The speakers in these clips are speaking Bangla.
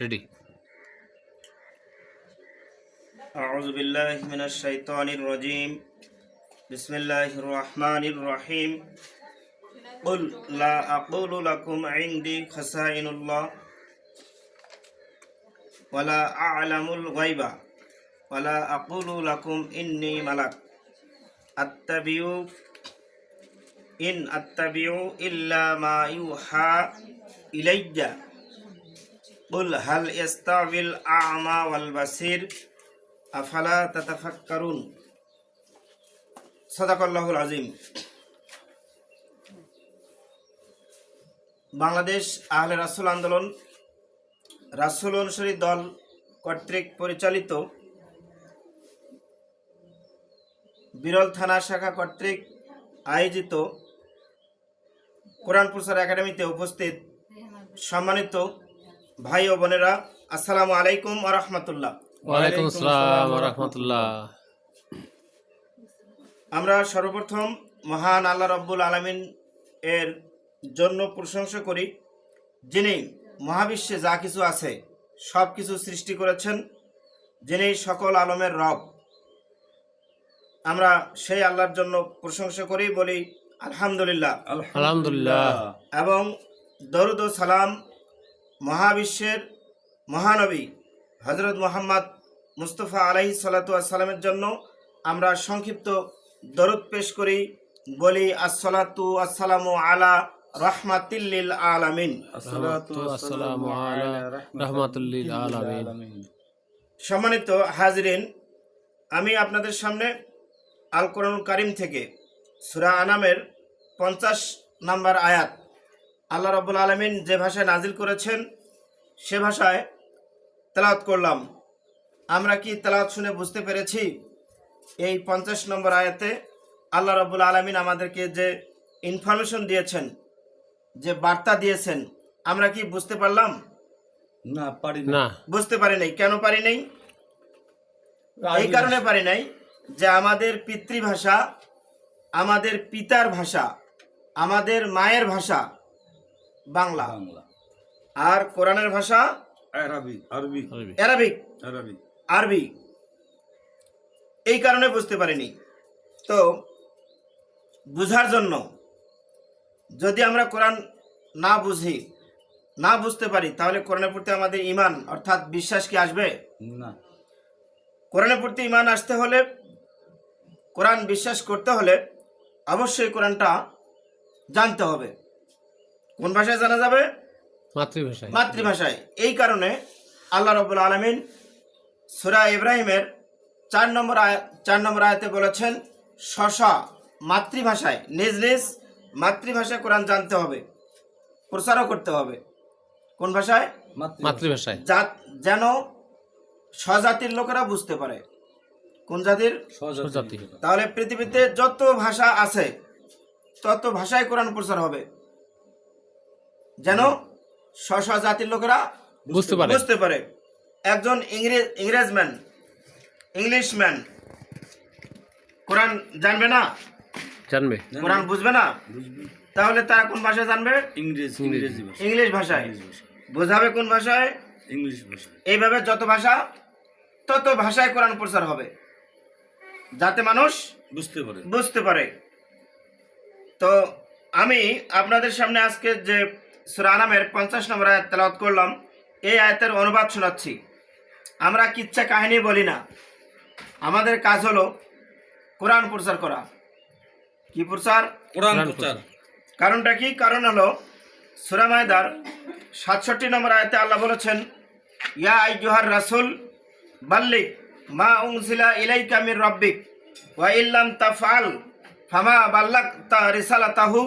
রেডি। أعوذ بالله من الشيطان الرجيم. بسم الله الرحمن الرحيم. قل لا أقول لكم عندي خزائن الله ولا أعلم الغيب ولا أقول لكم إني ملك إن أتبع إلا ما يوحى إلي. قل هل يستوي الأعمى والبصير আফালা তাতাফাক্কারুন। সাদাকাল্লাহুল আযীম। বাংলাদেশ আহলে রাসূল আন্দোলন রাসূল অনুসারী দল কর্তৃক পরিচালিত বিরল থানা শাখা কর্তৃক আয়োজিত কোরআন প্রচার একাডেমিতে উপস্থিত সম্মানিত ভাই ও বোনেরা, আসসালামু আলাইকুম ওয়া রাহমাতুল্লাহ। ওয়ালাইকুম আসসালাম ওয়া রাহমাতুল্লাহ। আমরা সর্বপ্রথম মহান আল্লাহ রাব্বুল আলামিন এর জন্য প্রশংসা করি, যিনি মহাবিশ্বে যা কিছু আছে সব কিছু সৃষ্টি করেছেন, যিনি সকল আলমের রব। আমরা সেই আল্লাহর জন্য প্রশংসা করি, বলি আলহামদুলিল্লাহ। আলহামদুলিল্লাহ। এবং দরুদ ও সালাম মহাবিশ্বের মহানবী হযরত মুহাম্মদ মুস্তাফা আলাইহিস সালাতু ওয়াস সালামের জন্য আমরা সংক্ষিপ্ত দরুদ পেশ করি, বলি আসসালাতু আসসালামু আলা রাহমাতিল লিল আলামিন। আসসালামু আলা রাহমাতুল লিল আলামিন। সম্মানিত হাজিরিন, আমি আপনাদের সামনে আল কোরআনুল কারীম থেকে সূরা আনামের 50 নম্বর আয়াত আল্লাহ রাব্বুল আলামিন যে ভাষায় নাজিল করেছেন সে ভাষায় তেলাওয়াত করলাম। আমরা কি তেলাওয়াত শুনে বুঝতে পেরেছি এই 50 নম্বর আয়াতে আল্লাহ রাব্বুল আলামিন আমাদেরকে যে ইনফরমেশন দিয়েছেন, যে বার্তা দিয়েছেন, আমরা কি বুঝতে পারলাম? না, বুঝতে পারি নাই। কেন পারি নাই? এই কারণে পারি নাই যে আমাদের পিতৃভাষা, আমাদের পিতার ভাষা, আমাদের মায়ের ভাষা বাংলা, আর কোরআনের ভাষা আরবি। এই কারণে বুঝতে পারিনি। তো বুঝার জন্য, যদি আমরা কোরআন না বুঝি, না বুঝতে পারি, তাহলে কোরআনের প্রতি আমাদের ঈমান অর্থাৎ বিশ্বাস কি আসবে? না। কোরআনের প্রতি ঈমান আসতে হলে, কোরআন বিশ্বাস করতে হলে অবশ্যই কোরআনটা জানতে হবে। কোন ভাষায় জানা যাবে? মাতৃভাষায়। এই কারণে আল্লাহ রাব্বুল আলামিন সূরা ইব্রাহিমের 4 নম্বর আয়াতে বলেছেন, স্ব মাতৃভাষায়, নিজ নিজ মাতৃভাষায় কোরআন জানতে হবে, প্রচারও করতে হবে। কোন ভাষায়? মাতৃভাষায়। যেন স্বজাতির লোকেরা বুঝতে পারে। কোন জাতির? স্বজাতি। তাহলে পৃথিবীতে যত ভাষা আছে তত ভাষায় কোরআন প্রচার হবে, যেন স্ব জাতির লোকেরা বুঝতে পারে। একজন ইংলিশম্যান কোরআন জানবে না, কোরআন বুঝবে না, তাহলে তারা কোন ভাষায় জানবে? ইংলিশ ভাষায়। বোঝাবে কোন ভাষায়? ইংলিশ ভাষায়। এইভাবে যত ভাষা তত ভাষায় কোরআন প্রচার হবে, যাতে মানুষ বুঝতে পারে। তো আমি আপনাদের সামনে আজকে যে সূরা আনামের 50 নম্বর আয়াত তেলাওয়াত করলাম, এই আয়াতের অনুবাদ শোনাচ্ছি। আমরা কিচ্ছা কাহিনী বলি না, আমাদের কাজ হলো কোরআন প্রচার করা। কি প্রচার? কোরআন প্রচার। কারণটা কি? কারণ হলো সূরা মায়দার 67 নম্বর আয়াতে আল্লাহ বলেছেন, ইয়া আইয়ুহার রাসূল বাল্লিগ মা উনজিলা ইলাইকা মির রাব্বিক ওয়া ইল্লাম তাফআল ফামা বাল্লাগতা রিসালাতাহু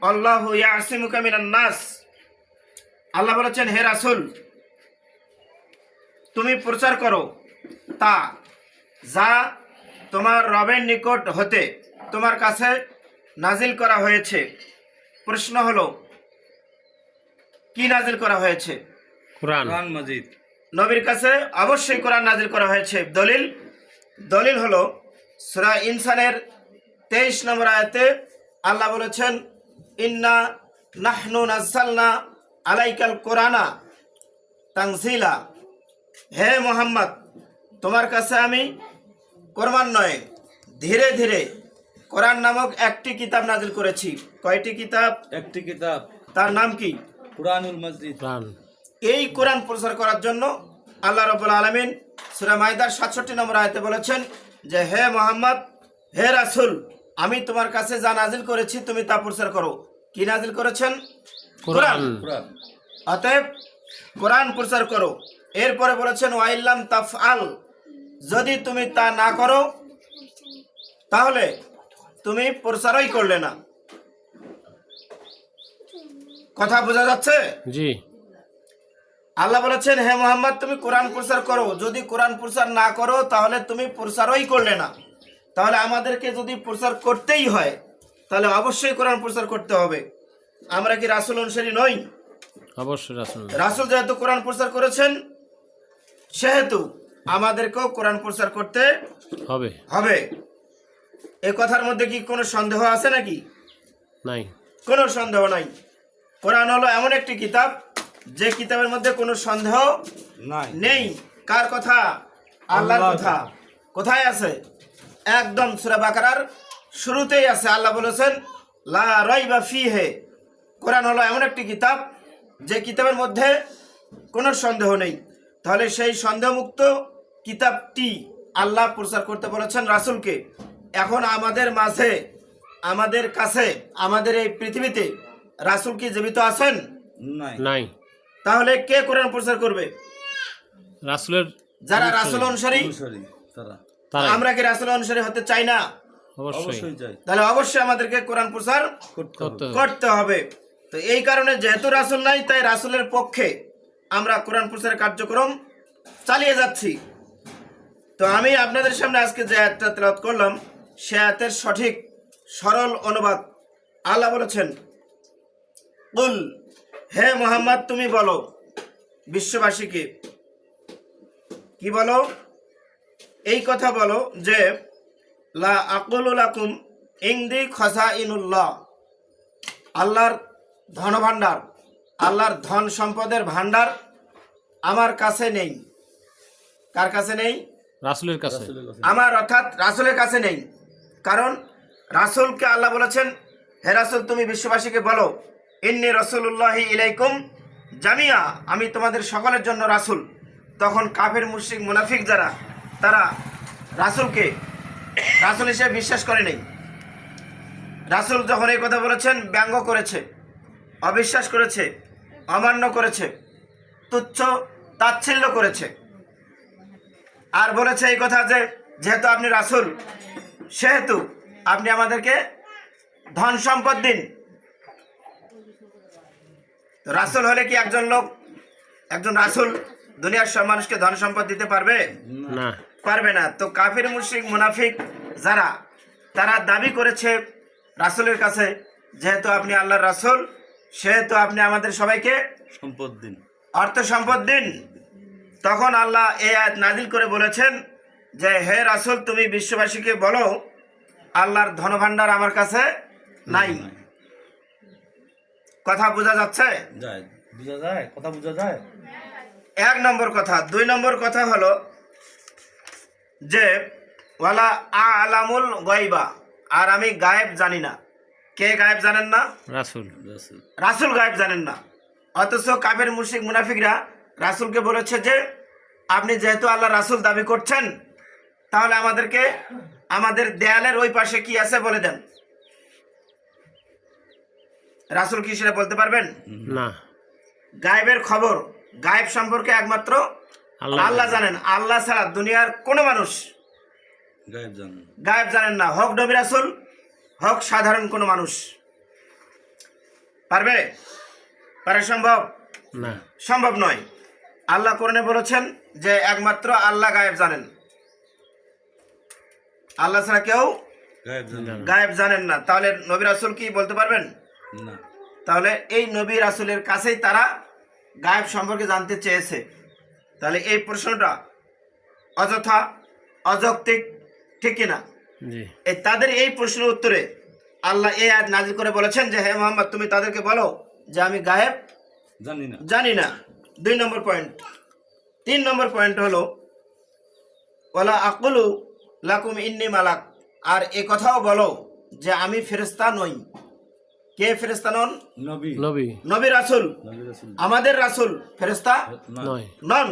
আল্লাহু ইয়াসিমুকা মিনান নাস। আল্লাহ বলেছেন, হে রাসূল, তুমি প্রচার করো তা যা তোমার রবের নিকট হতে তোমার কাছে নাজিল করা হয়েছে। প্রশ্ন হলো, কি নাজিল করা হয়েছে? কোরআন মাজিদ। নবীর কাছে অবশ্যই কোরআন নাজিল করা হয়েছে। দলিল হলো সূরা ইনসানের 23 নম্বর আয়াতে আল্লাহ বলেছেন, ইন্না নাহনু নাযালনা আলাইকাল কোরআনা তানজিলা, হে মোহাম্মদ তোমার কাছে আমি ক্রমান্বয়ে ধীরে ধীরে কোরআন নামক একটি কিতাব নাজিল করেছি। কয়টি কিতাব? একটি কিতাব, তার নাম কি? কুরআনুল মজিদ। কোরআন। এই কোরআন প্রচার করার জন্য আল্লাহ রাব্বুল আলামিন সূরা মাইদার 67 নম্বর আয়াতে বলেছেন যে হে মোহাম্মদ, হে রাসূল, আমি তোমার কাছে যা নাজিল করেছি তুমি তা প্রচার করো। কি নাজিল করেছেন? কোরআন। কুরআন। অতএব কোরআন প্রচার করো। এরপরে বলেছেন ওয়াইল্লাম তাফআল, যদি তুমি তা না করো তাহলে তুমি প্রচারই করলে না। কথা বোঝা যাচ্ছে? জি। আল্লাহ বলেছেন হে মোহাম্মদ তুমি কোরআন প্রচার করো, যদি কোরআন প্রচার না করো তাহলে তুমি প্রচারই করলে না। তাহলে আমাদেরকে যদি প্রচার করতেই হয় তাহলে অবশ্যই কোরআন প্রচার করতে হবে। আমরা কি রাসূল অনুসারী নই? অবশ্যই রাসূল। রাসূল যেহেতু কোরআন প্রচার করেছেন সেহেতু আমাদেরকেও কোরআন প্রচার করতে হবে। হবে। এ কথার মধ্যে কি কোনো সন্দেহ আছে নাকি? নাই। কোনো সন্দেহ নাই। কোরআন হলো এমন একটি কিতাব যে কিতাবের মধ্যে কোনো সন্দেহ নাই। নেই। কার কথা? আল্লাহর আল্লাহর কথা। কোথায় আছে? একদম সূরা বাকারার শুরুতেই আছে। আল্লাহ বলেছেন লা রাইবা ফিহে। কোরআন হলো এমন একটি কিতাব যে কিতাবের মধ্যে কোনো সন্দেহ নেই। তাহলে সেই সন্দেহমুক্ত কিতাবটি আল্লাহ প্রচার করতে বলেছেন রাসূলকে। এখন আমাদের মাঝে, আমাদের কাছে, আমাদের এই পৃথিবীতে রাসূল কি জীবিত আছেন? নাই। নাই। তাহলে কে কোরআন প্রচার করবে? রাসূলের যারা রাসূল অনুসারী। অনুসারী তারা। তারাই। আমরা কি রাসূল অনুসারী হতে চাই না? অবশ্যই অবশ্যই চাই, তাহলে অবশ্যই আমাদেরকে কোরআন প্রচার করতে করতে হবে। হবে। করতে হবে। তো এই কারণে যেহেতু রাসূল নাই তাই রাসূলের পক্ষে আমরা কোরআন প্রচারের কার্যক্রম চালিয়ে যাচ্ছি। তো আমি আপনাদের সামনে আজকে যে আয়াতটা তেলাওয়াত করলাম সে আয়াতের সঠিক সরল অনুবাদ আল্লাহ বলেছেন কুল, হে মোহাম্মদ তুমি বলো বিশ্ববাসীকে। কি বলো? এই কথা বলো যে লা আকুলু লাকুম ইনদি খাযাইনুল্লাহ, আল্লাহর ধনভাণ্ডার, আল্লাহর ধন সম্পদের ভাণ্ডার আমার কাছে নেই। কার কাছে নেই? রাসূলের কাছে। রাসূলের কাছে। আমার অর্থাৎ রাসূলের কাছে নেই। কারণ রাসূলকে আল্লাহ বলেছেন হে রাসূল তুমি বিশ্ববাসীকে বলো ইন্নী রাসূলুল্লাহি ইলাইকুম জামিয়া, আমি তোমাদের সকলের জন্য রাসূল। তখন কাফির মুশরিক মুনাফিক যারা তারা রাসূলকে রাসূল হিসেবে বিশ্বাস করে নেই। রাসূল যখন এই কথা বলেছেন ব্যঙ্গ করেছে, অবিশ্বাস করেছে, অমান্য করেছে, তুচ্ছ তাচ্ছিল্য করেছে। আর বলেছে এই কথা যে যেহেতু আপনি রাসূল সেহেতু আপনি আমাদেরকে ধন সম্পদ দিন। তো রাসূল হলে কি একজন লোক, একজন রাসূল দুনিয়ার সব মানুষকে ধন সম্পদ দিতে পারবে? না। পারবে না। তো কাফির মুশরিক মুনাফিক যারা তারা দাবি করেছে রাসূলের কাছে যেহেতু আপনি আল্লাহর রাসূল সেহেতু আপনি আমাদের সবাইকে সম্পদ দিন। অর্থ সম্পদ দিন। তখন আল্লাহ এই আয়াত নাজিল করে বলেছেন যে হে রাসূল তুমি বিশ্ববাসীকে বলো আল্লাহর ধনভাণ্ডার আমার কাছে নাই। কথা বোঝা যাচ্ছে? যায়, বোঝা যায়, কথা বোঝা যায়। এক নম্বর কথা। দুই নম্বর কথা হলো যে ওয়ালা আলামুল গায়বা, আর আমি গায়েব জানি না। কে গায়েব জানেন না? রাসূল। রাসূল। রাসূল গায়েব জানেন না। অথচ কাফের মুশরিক মুনাফিকরা রাসূলকে বলেছে যে আপনি যেহেতু আল্লাহ রাসূল দাবি করছেন তাহলে আমাদেরকে আমাদের দেয়ালের ওই পাশে কি আছে বলে দেন। রাসূল কি সেটা বলতে পারবেন? না। গায়েবের খবর, গায়েব সম্পর্কে একমাত্র আল্লাহ জানেন। আল্লাহ ছাড়া দুনিয়ার কোনো মানুষ গায়েব জানেন। গায়েব জানেন না, হোক নবী রাসূল হোক সাধারণ কোনো মানুষ। পারবে? পারা সম্ভব? না। সম্ভব নয়। আল্লাহ কোরআনে বলেছেন যে একমাত্র আল্লাহ গায়েব জানেন, আল্লাহ ছাড়া কেউ গায়েব জানেন গায়েব জানেন না। তাহলে নবী রাসূল কি বলতে পারবেন? না। তাহলে এই নবী রাসূলের কাছেই তারা গায়েব সম্পর্কে জানতে চেয়েছে। তাহলে এই প্রশ্নটা অযথা, অযৌক্তিক, ঠিক কিনা? জি। এই তাদের এই প্রশ্নের উত্তরে আল্লাহ এই আয়াত নাজিল করে বলেছেন যে হে মুহাম্মদ তুমি তাদেরকে বলো যে আমি গায়েব জানি না। জানি না। 2 নম্বর পয়েন্ট। 3 নম্বর পয়েন্ট হলো ওয়ালা আকুলু লাকুম ইন্নি মালাক, আর এ কথাও বলো যে আমি ফেরেশতা নই। কে ফেরেশতা নন? নবী নবী নবী রাসূল। নবী রাসূল আমাদের রাসূল ফেরেশতা নয়। নন,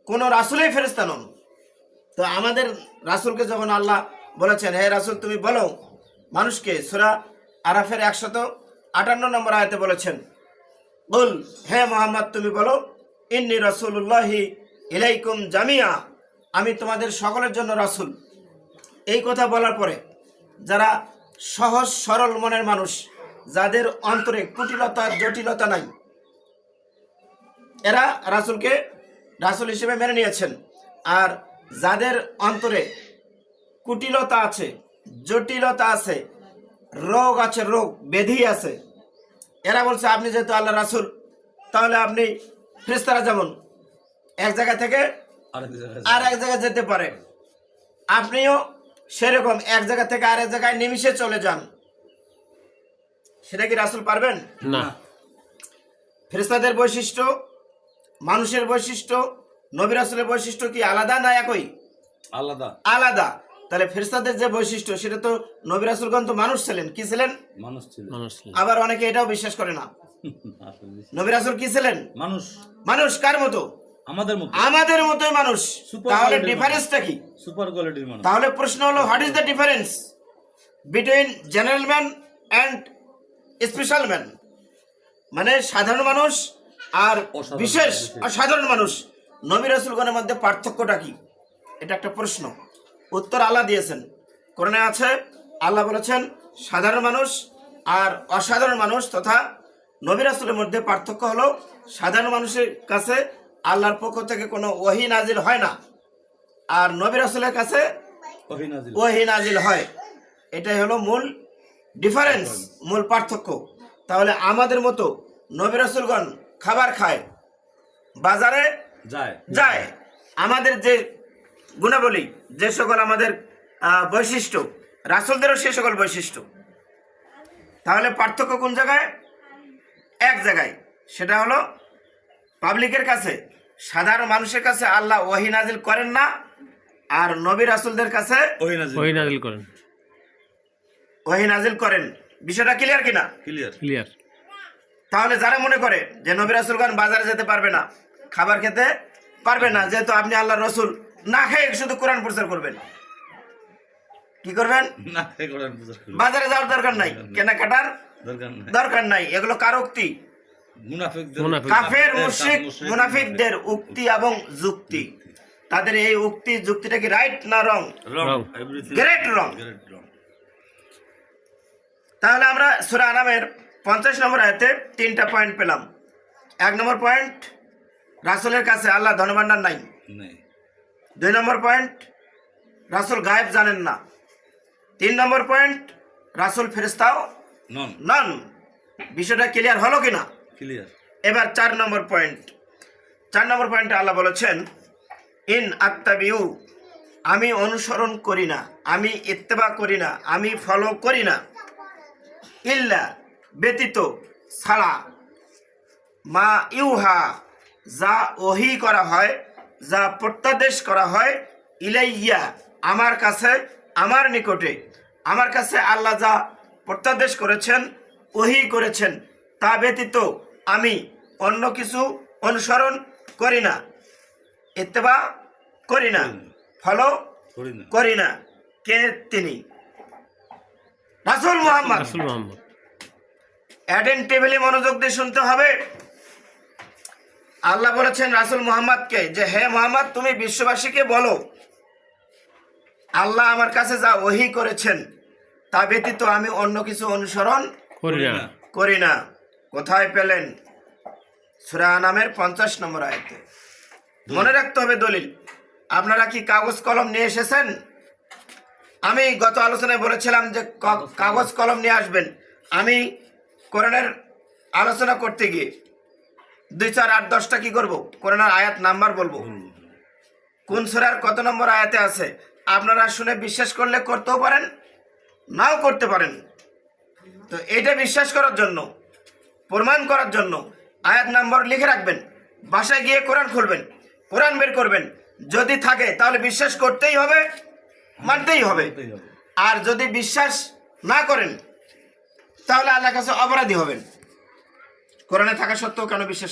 কোন রাসূলই ফেরেশতা নন। তো আমাদের রাসূলকে যখন আল্লাহ বলেছেন হে রাসূল তুমি বলো মানুষকে, সূরা আরাফের 158 নম্বর আয়াতে বলেছেন বল হে মুহাম্মদ তুমি বলো ইন্নী রাসূলুল্লাহি ইলাইকুম জামিয়া, আমি তোমাদের সকলের জন্য রাসূল। এই কথা বলার পরে যারা সহজ সরল মনের মানুষ, যাদের অন্তরে কুটিলতা জটিলতা নাই, এরা রাসূলকে রাসূল হিসেবে মেনে নিয়েছেন। আর যাদের অন্তরে কুটিলতা আছে, জটিলতা আছে, রোগ আছে, রোগ ব্যাধি আছে, এরা বলছে আপনি যেহেতু আল্লাহ রাসূল তাহলে আপনি ফেরেশতারা যেমন এক জায়গা থেকে আরেক জায়গায় আর এক জায়গায় যেতে পারে, আপনিও সেরকম এক জায়গা থেকে আরেক জায়গায় নিমিষে চলে যান। সেটা কি রাসূল পারবেন? না। ফেরেশতাদের বৈশিষ্ট্য, মানুষের বৈশিষ্ট্য, নবী রাসূলের বৈশিষ্ট্য কি আলাদা না একই? আলাদা আলাদা। তাহলে ফেরেশতাদের যে বৈশিষ্ট্য সেটা তো নবী রাসূলগণ তো মানুষ ছিলেন। কি ছিলেন? মানুষ ছিল মানুষ ছিল। আবার অনেকে এটাও বিশ্বাস করে না। আসলে নবী রাসূল কি ছিলেন? মানুষ মানুষ কার মতো? আমাদের মতো আমাদের মতোই মানুষ। Super তাহলে quality ডিফারেন্সটা কি? সুপার কোয়ালিটির মানুষ। তাহলে প্রশ্ন হলো what is the difference between general man and special man? মানে সাধারণ মানুষ আর অসাধারণ, বিশেষ বিশেষ। অসাধারণ মানুষ, নবী রাসূলগণের মধ্যে পার্থক্যটা কি? এটা একটা প্রশ্ন। উত্তর আল্লাহ দিয়েছেন, কোরআনে আছে। আল্লাহ বলেছেন সাধারণ মানুষ আর অসাধারণ মানুষ তথা নবী রাসূলের মধ্যে পার্থক্য হলো সাধারণ মানুষের কাছে আল্লাহর পক্ষ থেকে কোনো ওহী নাজিল হয় না, আর নবী রাসূলের কাছে ওহী নাজিল। ওহী নাজিল হয়। এটাই হলো মূল ডিফারেন্স, মূল পার্থক্য। তাহলে আমাদের মতো নবী রাসূলগণ খাবার খায়, বাজারে যায় যায়, আমাদের যে গুণাবলী, যে সকল আমাদের বৈশিষ্ট্য, রাসূলদেরও সে সকল বৈশিষ্ট্য। তাহলে পার্থক্য কোন জায়গায়? এক জায়গায়, সেটা হলো পাবলিকের কাছে, সাধারণ মানুষের কাছে আল্লাহ ওহী নাজিল করেন না, আর নবী রাসূলদের কাছে ওহী নাজিল। ওই নাজিল করেন। ওহী নাজিল করেন। বিষয়টা ক্লিয়ার কিনা? ক্লিয়ার। ক্লিয়ার। তাহলে যারা মনে করে যে নবী রাসূলগণ বাজারে যেতে পারবে না, খাবার খেতে পারবে না, যেহেতু আপনি আল্লাহর রাসূল, না খেয়ে শুধু কোরআন প্রচার করবেন, কি করবেন? না এই কোরআন প্রচার করবে। বাজারে যাওয়ার দরকার নাই, কেনাকাটার দরকার নাই। দরকার নাই। এগুলো কার উক্তি? মুনাফিকদের কাফের, মুশরিক, মুনাফিকদের উক্তি এবং যুক্তি। তাদের এই উক্তি যুক্তিটা কি রাইট না রং? রং Wrong. এভরিথিং গ্রেট রং। গ্রেট রং। তাহলে আমরা সূরা আনামের 50 নম্বর আয়াতে 3টা পয়েন্ট পেলাম। 1 নম্বর পয়েন্ট, রাসূলের কাছে আল্লাহ ধনভাণ্ডার নাই। নেই 2 নম্বর পয়েন্ট, রাসূল গায়েব জানেন না। 3 নম্বর পয়েন্ট, রাসূল ফেরেশতাও নন। নন। বিষয়টা ক্লিয়ার হলো কিনা? ক্লিয়ার। এবার 4 নম্বর পয়েন্ট। 4 নম্বর পয়েন্টে আল্লাহ বলেছেন ইন আত্তাবিউ, আমি অনুসরণ করি না, আমি ইত্তেবা করি না, আমি ফলো করি না, ইল্লা ব্যতীত, ছাড়া, মা ইউহা, যা ওহী করা হয়, যা প্রত্যাদেশ করা হয়, ইলাইয়া, আমার কাছে, আমার নিকটে, আমার কাছে আল্লাহ যা প্রত্যাদেশ করেছেন, ওহী করেছেন, তা ব্যতীত আমি অন্য কিছু অনুসরণ করি না, ইত্তেবা করি না, ফলো করি না। করি না। কে তিনি? রাসূল মুহাম্মদ। রাসূল মুহাম্মদ। অ্যাটেন্টিভলি মনোযোগ দিয়ে শুনতে হবে। আল্লাহ বলেছেন রাসূল মুহাম্মদকে যে হে মুহাম্মদ তুমি বিশ্ববাসীকে বলো আল্লাহ আমার কাছে যা ওহী করেছেন তা ব্যতীত আমি অন্য কিছু অনুসরণ করি না। করি না। কোথায় পেলেন? সূরা আনামের 50 নম্বর আয়াতে। মনে রাখতে হবে দলিল। আপনারা কি কাগজ কলম নিয়ে এসেছেন? আমি গত আলোচনায় বলেছিলাম যে কাগজ কলম নিয়ে আসবেন। আমি কোরআনের আলোচনা করতে গিয়ে 2, 4, 8, 10টা কি করব? কোরআনের আয়াত নাম্বার বলবো, কোন সূরার কত নম্বর আয়াতে আছে। আপনারা শুনে বিশ্বাস করলে করতেও পারেন, নাও করতে পারেন। তো এটা বিশ্বাস করার জন্য, প্রমাণ করার জন্য আয়াত নাম্বার লিখে রাখবেন। বাসায় গিয়ে কোরআন খুলবেন, কোরআন বের করবেন, যদি থাকে তাহলে বিশ্বাস করতেই হবে, মানতেই হবে। আর যদি বিশ্বাস না করেন তাহলে আল্লাহর কাছে অপরাধী হবেন। কোরআনে থাকা সত্ত্বেও কেন বিশ্বাস